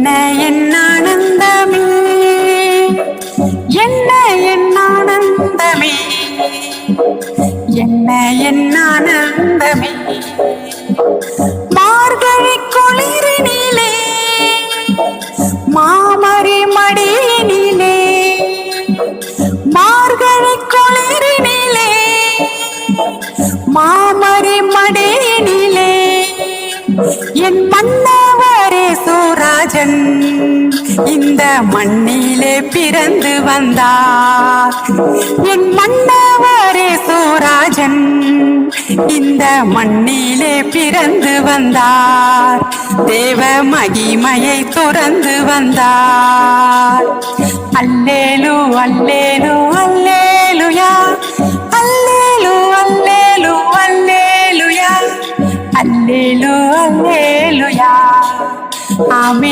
என்ன என் ஆனந்தமே, என்ன என் ஆனந்தமே, என்ன என் ஆனந்தமே. மார்கழி குளிரினிலே மாமரி மடியினிலே, மார்கழி குளிரினிலே மாமரி மடியினிலே என் மன்னவரே சூராஜன் இந்த மண்ணிலே பிறந்து வந்தார். என் மன்னவரே சூராஜன் இந்த மண்ணிலே பிறந்து வந்தார். தேவ மகிமையை துறந்து வந்தார். அல்லேலு அல்லேலு அல்லேலுயா, அல்லேலு அல்லேலு அல்லேலுயா, அல்லேலு அல்லேலுயா. ஆமென்.